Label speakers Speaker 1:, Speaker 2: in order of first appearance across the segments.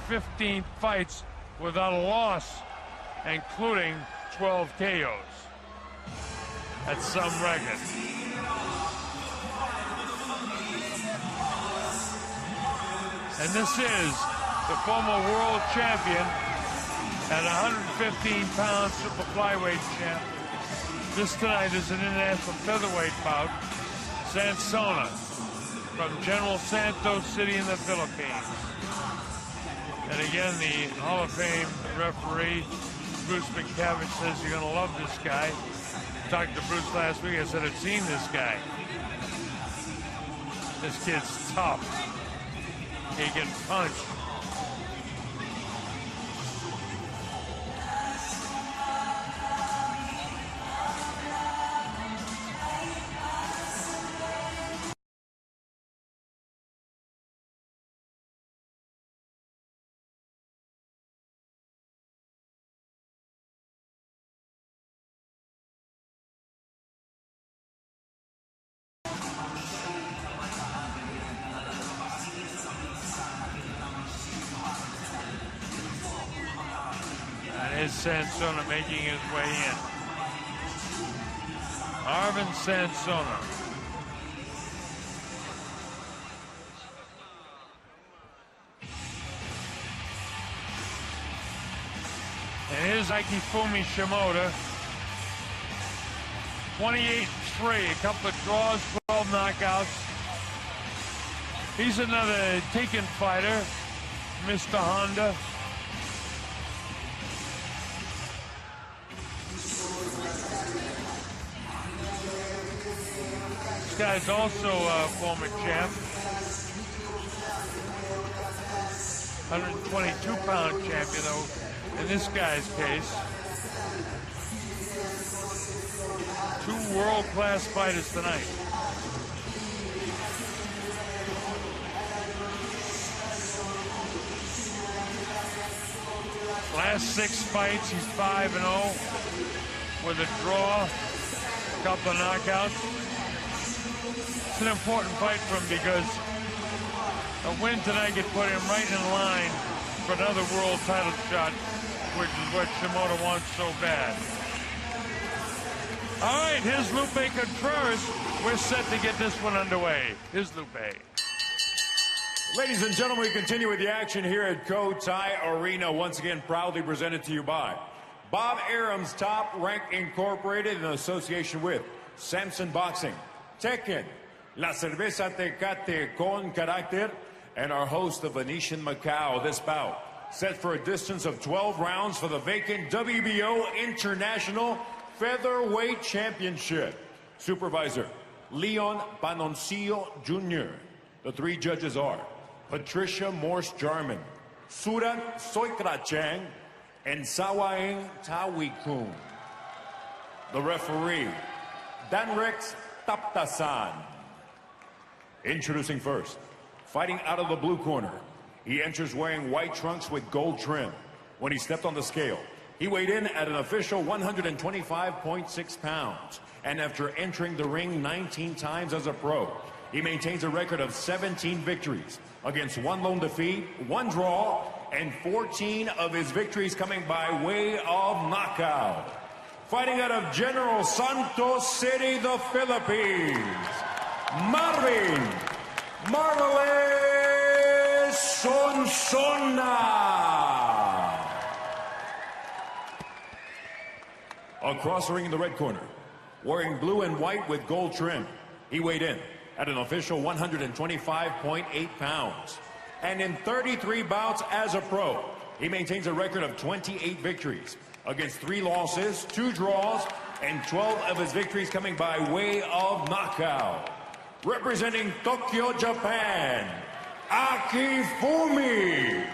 Speaker 1: 15 fights without a loss, including 12 KOs. That's some record. And this is the former world champion at 115 pounds super flyweight champ. This tonight is an international featherweight bout. Sonsona from General Santos City in the Philippines. And again, the Hall of Fame referee, Bruce McTavish, says you're going to love this guy. Talked to Bruce last week. I said, I've seen this guy. This kid's tough. He can punch. Is Sonsona making his way in. Arvin Sonsona. And here's Akifumi Shimoda. 28-3, a couple of draws, 12 knockouts. He's another taken fighter, Mr. Honda. This guy's also a former champ. 122-pound champion, though, in this guy's case. Two world-class fighters tonight. Last 6 fights, he's 5-0 with a draw, a couple of knockouts. It's an important fight for him because a win tonight could put him right in line for another world title shot, which is what Shimoda wants so bad. All right, here's Lupe Contreras. We're set to get this one underway. Here's Lupe.
Speaker 2: Ladies and gentlemen, we continue with the action here at Cotai Arena. Once again, proudly presented to you by Bob Arum's Top Rank Incorporated in association with Samson Boxing, Tekken, La Cerveza Tecate con Carácter, and our host, the Venetian Macao. This bout set for a distance of 12 rounds for the vacant WBO International Featherweight Championship. Supervisor, Leon Panoncillo Jr. The 3 judges are Patricia Morse-Jarman, Surat Soikrachang, and Sawaing Tawikun. The referee, Danrex Taptasan. Introducing first, fighting out of the blue corner. He enters wearing white trunks with gold trim. When he stepped on the scale, he weighed in at an official 125.6 pounds. And after entering the ring 19 times as a pro, he maintains a record of 17 victories against 1 lone defeat, 1 draw, and 14 of his victories coming by way of knockout. Fighting out of General Santos City, the Philippines, Marvin Marvelous Sonsona. Across the ring in the red corner, wearing blue and white with gold trim, he weighed in at an official 125.8 pounds. And in 33 bouts as a pro, he maintains a record of 28 victories against 3 losses, 2 draws, and 12 of his victories coming by way of knockout. Representing Tokyo, Japan, Akifumi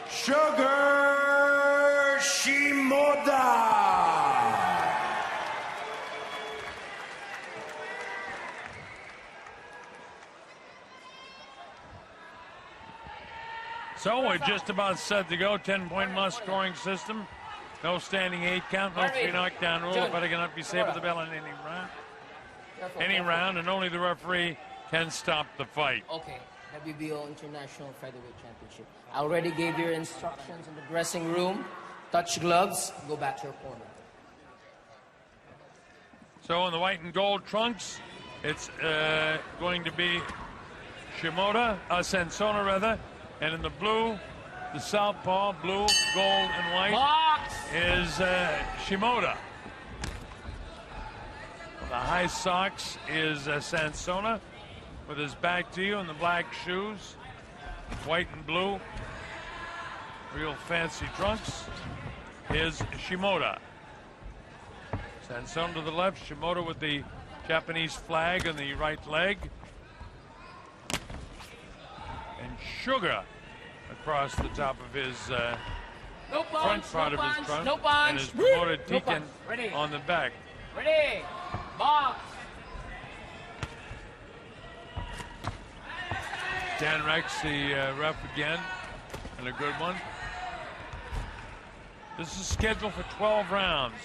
Speaker 2: Sugar Shimoda.
Speaker 1: So we're just about set to go. 10-point must-scoring system. No standing 8 count, no 3 knockdown rule. But I cannot be saved with the bell in any round. And only the referee can stop the fight.
Speaker 3: Okay. WBO International Featherweight Championship. I already gave your instructions in the dressing room. Touch gloves, go back to your corner.
Speaker 1: So in the white and gold trunks, it's going to be Sonsona rather, and in the blue, the southpaw, blue, gold, and white is Shimoda. The high socks is Sonsona with his back to you and the black shoes, white and blue, real fancy trunks, is Shimoda. Sonsona to the left, Shimoda with the Japanese flag on the right leg. And Sugar across the top of his front part of his trunk. And his promoted Deacon on the back.
Speaker 3: Ready, box.
Speaker 1: Dan Rex, the ref again, and a good one. This is scheduled for 12 rounds.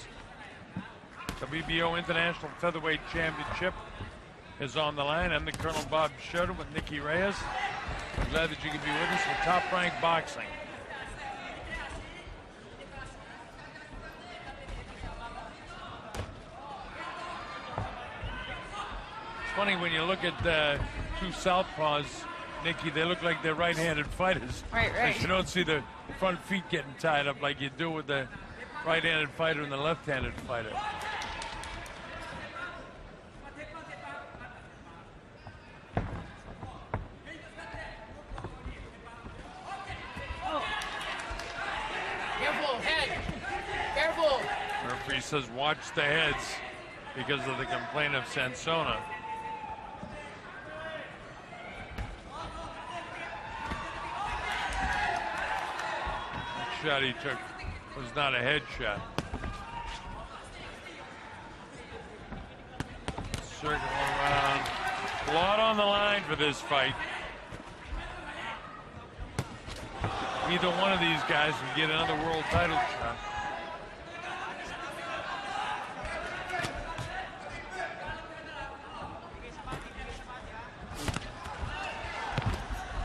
Speaker 1: WBO International Featherweight Championship is on the line. I'm the Colonel Bob Schroeder with Nicky Reyes. I'm glad that you can be with us for Top Rank Boxing. It's funny when you look at the two southpaws, Nicky, they look like they're right-handed fighters.
Speaker 4: Right.
Speaker 1: But you don't see the front feet getting tied up like you do with the right-handed fighter and the left-handed fighter.
Speaker 3: Careful, head. Careful.
Speaker 1: Referee says watch the heads because of the complaint of Sonsona. The shot he took was not a head shot. Circle around. A lot on the line for this fight. Either one of these guys can get another world title shot.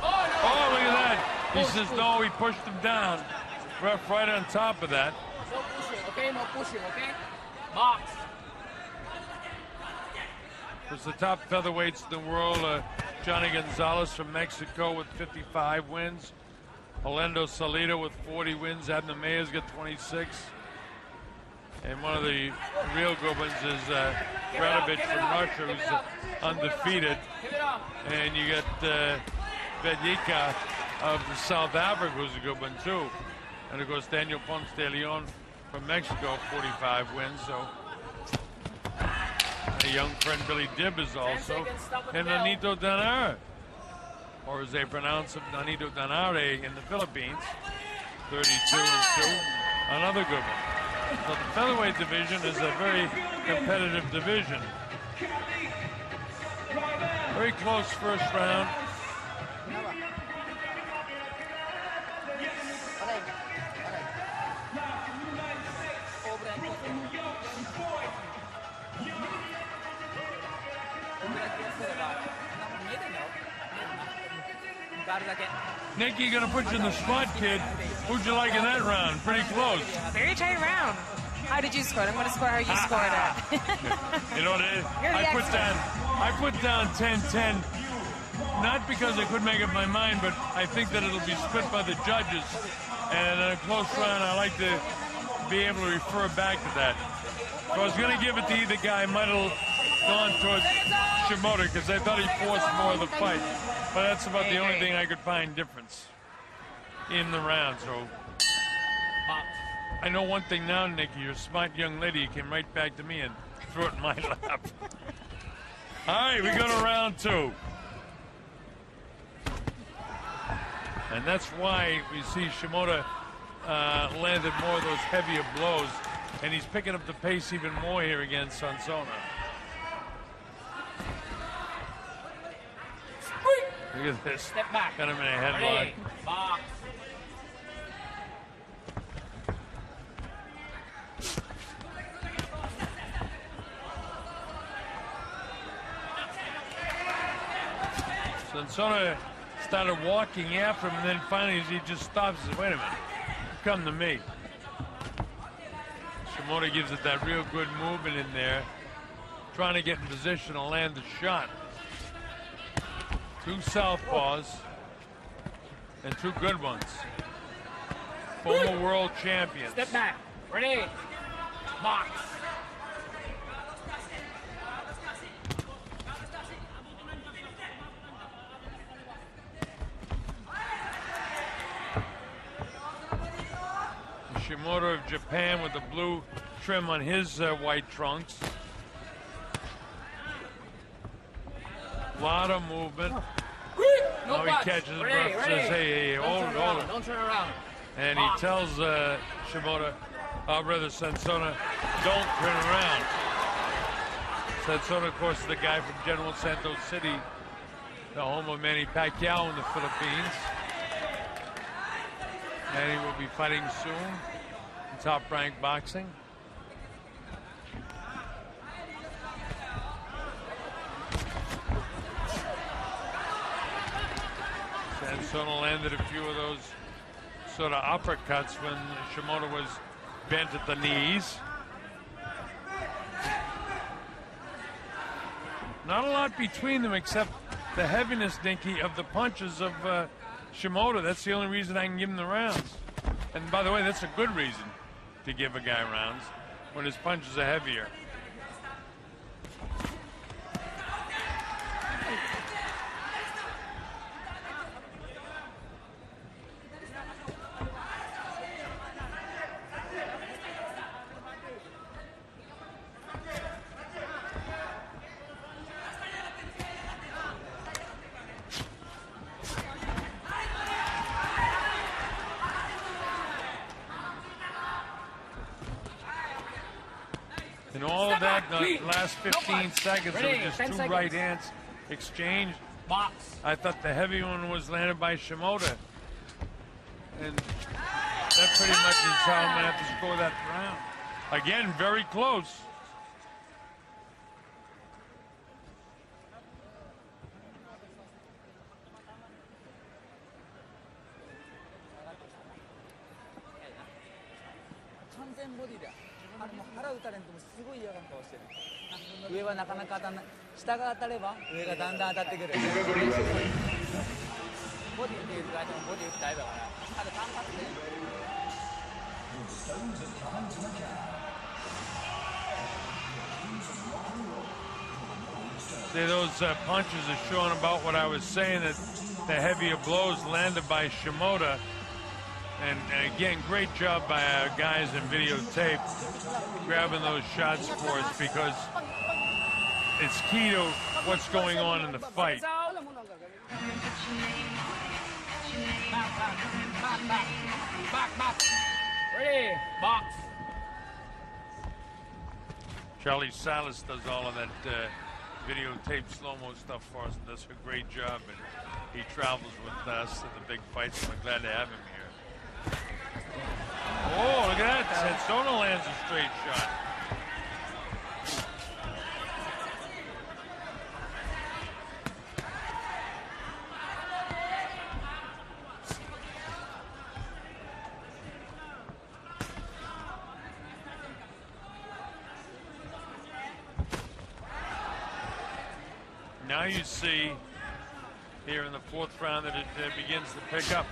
Speaker 1: Oh, look at that. He says no, he pushed him down. Ref right on top of that.
Speaker 3: No pushing, okay? No pushing, okay? Box.
Speaker 1: It's the top featherweights in the world. Johnny Gonzalez from Mexico with 55 wins. Orlando Salido with 40 wins. Abner Mayer's got 26. And one of the real good ones is Radovic from Russia, who's undefeated. And you got Vedika of South Africa, who's a good one too. And of course Daniel Ponce de Leon from Mexico, 45 wins. So a young friend Billy Dibb is also. And Nonito Danare, or as they pronounce him, Nonito Danare in the Philippines, 32-2. Another good one. So the featherweight division is a very competitive division. Very close first round. Nicky, gonna put you in the spot, kid. Who'd you like in that round? Pretty close.
Speaker 4: Very tight round. How did you score it? I'm going to score how you scored it.
Speaker 1: You know what it is? I put down 10-10, not because I couldn't make up my mind, but I think that it'll be split by the judges. And in a close round, I like to be able to refer back to that. So I was going to give it to either guy. I might have gone towards Shimoda because I thought he forced more of the fight. But that's about the only thing I could find difference in the round. So I know one thing now, Nicky. You're a smart young lady. You came right back to me and threw it in my lap. All right, we go to round two. And that's why we see Shimoda landed more of those heavier blows. And he's picking up the pace even more here against Sonsona. Look at this.
Speaker 3: Step back.
Speaker 1: Got him in a headlock.
Speaker 3: Box.
Speaker 1: Sonsona started walking after him, and then finally he just stops and says, wait a minute, come to me. Shimoda gives it that real good movement in there, trying to get in position to land the shot. Two southpaws and two good ones. Former world champions.
Speaker 3: Step back. Ready. Box.
Speaker 1: Shimoda of Japan with the blue trim on his white trunks. A lot of movement.
Speaker 3: No
Speaker 1: Now he catches his breath and says, hey, hold it.
Speaker 3: Don't turn around.
Speaker 1: And he tells Shimoda, brother Sonsona, don't turn around. Sonsona, of course, is the guy from General Santos City, the home of Manny Pacquiao in the Philippines. Manny will be fighting soon in top-ranked boxing. Sonsona landed a few of those sort of uppercuts when Shimoda was bent at the knees. Not a lot between them except the heaviness, Dinky, of the punches of Shimoda. That's the only reason I can give him the rounds. And by the way, that's a good reason to give a guy rounds when his punches are heavier. In all of that, the last 15 seconds, it was just two right hands exchanged.
Speaker 3: Box.
Speaker 1: I thought the heavy one was landed by Shimoda. And that pretty much is how I'm going to have to score that round. Again, very close. See, those punches are showing about what I was saying, that the heavier blows landed by Shimoda. And again, great job by our guys in videotape grabbing those shots for us, because it's key to what's going on in the fight.
Speaker 3: Ready. Box.
Speaker 1: Charlie Salas does all of that videotape slow-mo stuff for us and does a great job. And he travels with us to the big fights, and we're glad to have him here. Oh, look at that. Sonsona lands a straight shot. Now you see here in the fourth round that it begins to pick up.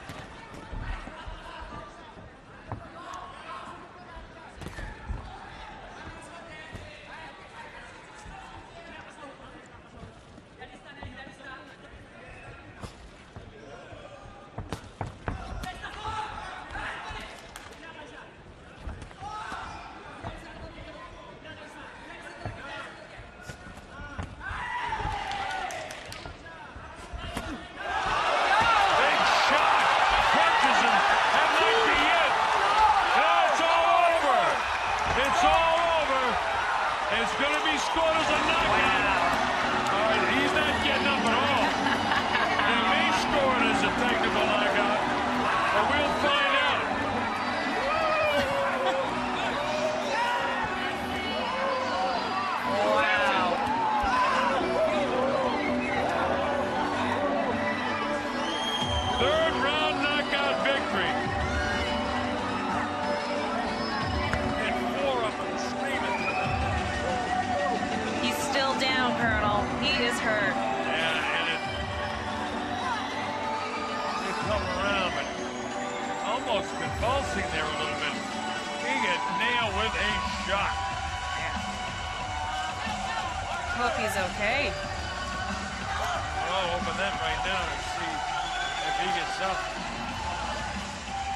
Speaker 1: almost convulsing there a little bit. He got nailed with a shot.
Speaker 4: Hope he's okay.
Speaker 1: I'll open that right now and see if he gets up.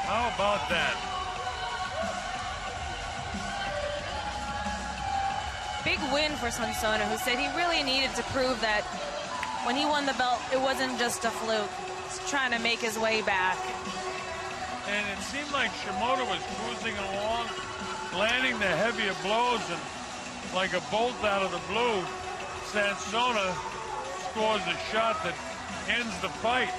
Speaker 1: How about that?
Speaker 4: Big win for Sonsona, who said he really needed to prove that when he won the belt, it wasn't just a fluke. He's trying to make his way back.
Speaker 1: And it seemed like Shimoda was cruising along, landing the heavier blows, and like a bolt out of the blue, Sonsona scores a shot that ends the fight.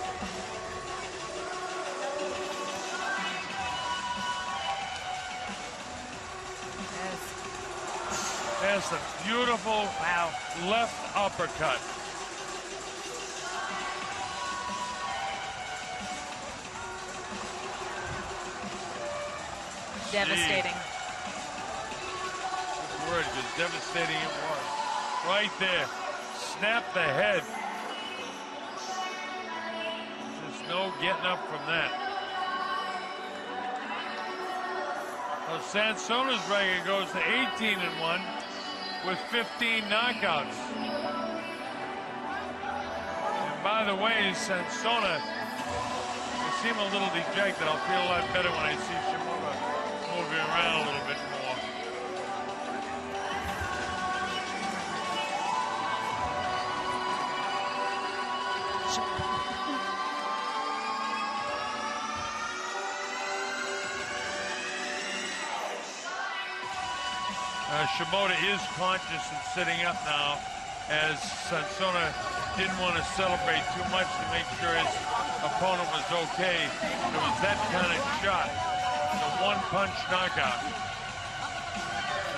Speaker 1: That's a beautiful left uppercut.
Speaker 4: Devastating.
Speaker 1: Good word, because devastating it was. Right there. Snap the head. There's no getting up from that. Well, Sonsona's record goes to 18-1 with 15 knockouts. And by the way, Sonsona, I seem a little dejected. I'll feel a lot better when I see Shimoda moving around a little bit more. Shimoda is conscious and sitting up now, as Sonsona didn't want to celebrate too much to make sure his opponent was okay. It was that kind of shot, the one-punch knockout,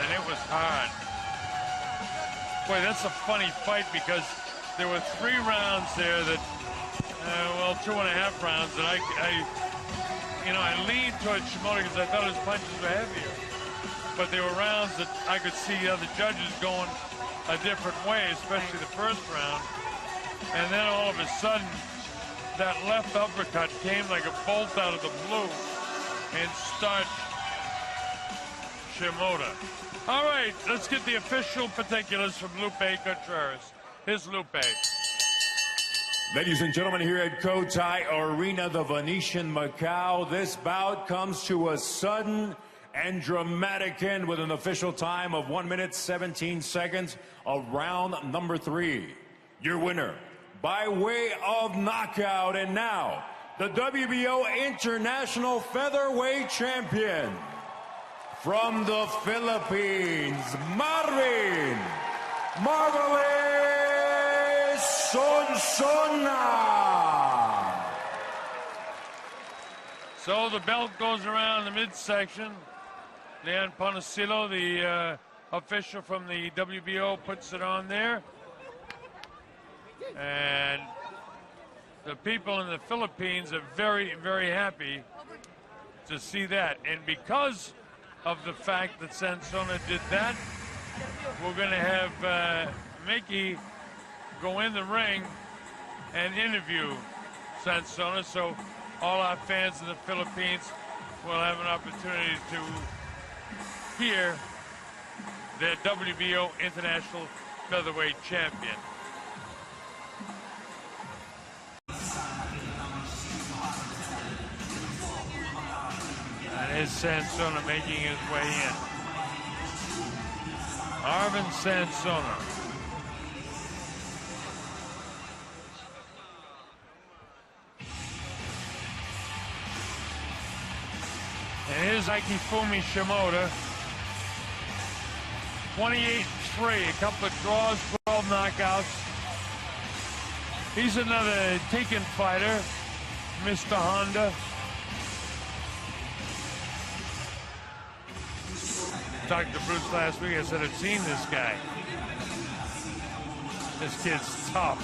Speaker 1: and it was hard. Boy, that's a funny fight, because there were 3 rounds there that, well, 2.5 rounds that I leaned towards Shimoda because I thought his punches were heavier. But there were rounds that I could see other judges going a different way, especially the first round. And then all of a sudden, that left uppercut came like a bolt out of the blue and starched Shimoda. All right, let's get the official particulars from Lupe Contreras. Here's Lupe.
Speaker 2: Ladies and gentlemen, here at Cotai Arena, the Venetian Macao, this bout comes to a sudden and dramatic end with an official time of 1 minute 17 seconds of round number 3. Your winner by way of knockout, and now the WBO International Featherweight Champion from the Philippines, Marvin Marvelous Sonsona.
Speaker 1: So the belt goes around the midsection. Leon Ponecillo, the official from the WBO, puts it on there. And the people in the Philippines are very, very happy to see that. And because of the fact that Sonsona did that, we're going to have Mickey go in the ring and interview Sonsona. So all our fans in the Philippines will have an opportunity to hear the WBO International Featherweight Champion. And here's Sonsona making his way in. Arvin Sonsona. And here's Akifumi Shimoda. 28-3, a couple of draws, 12 knockouts. He's another taken fighter, Mr. Honda. Talked to Bruce last week. I said, I've seen this guy. This kid's tough.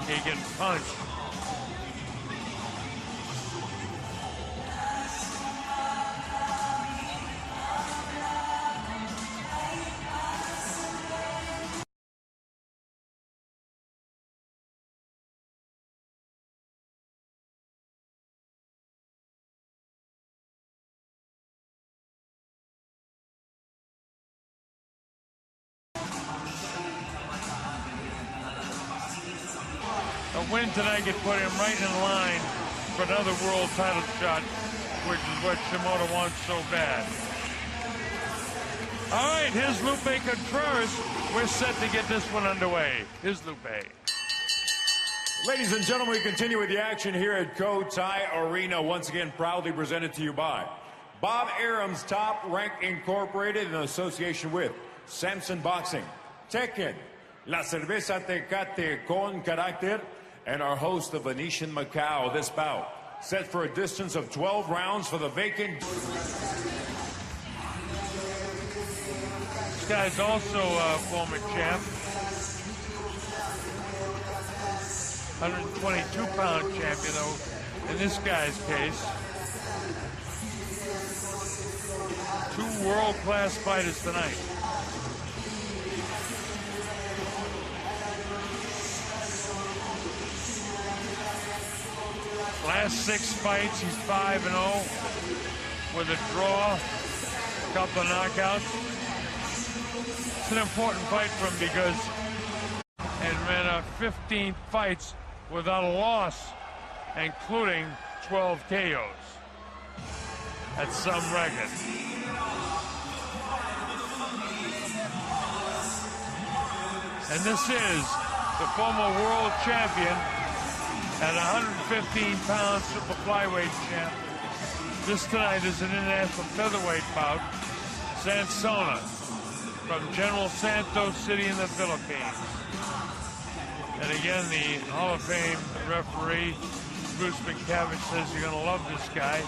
Speaker 1: He can punch. win tonight could put him right in line for another world title shot, which is what Shimoda wants so bad. All right, here's Lupe Contreras. We're set to get this one underway. Here's Lupe.
Speaker 2: Ladies and gentlemen, we continue with the action here at Cotai Arena. Once again, proudly presented to you by Bob Arum's Top Rank Incorporated in association with Samson Boxing, Tekken, La Cerveza Tecate con Carácter, and our host, the Venetian Macao. This bout set for a distance of 12 rounds for the vacant.
Speaker 1: This guy's also a former champ. 122-pound champion, though, in this guy's case. Two world-class fighters tonight. Last 6 fights, he's 5-0 with a draw, a couple of knockouts. It's an important fight for him because he ran 15 fights without a loss, including 12 KOs. That's some record. And this is the former world champion at 115 pounds super flyweight champ. This tonight is an international featherweight bout. Sonsona from General Santos City in the Philippines. And again, the Hall of Fame referee, Bruce McCavitt, says you're going to love this guy.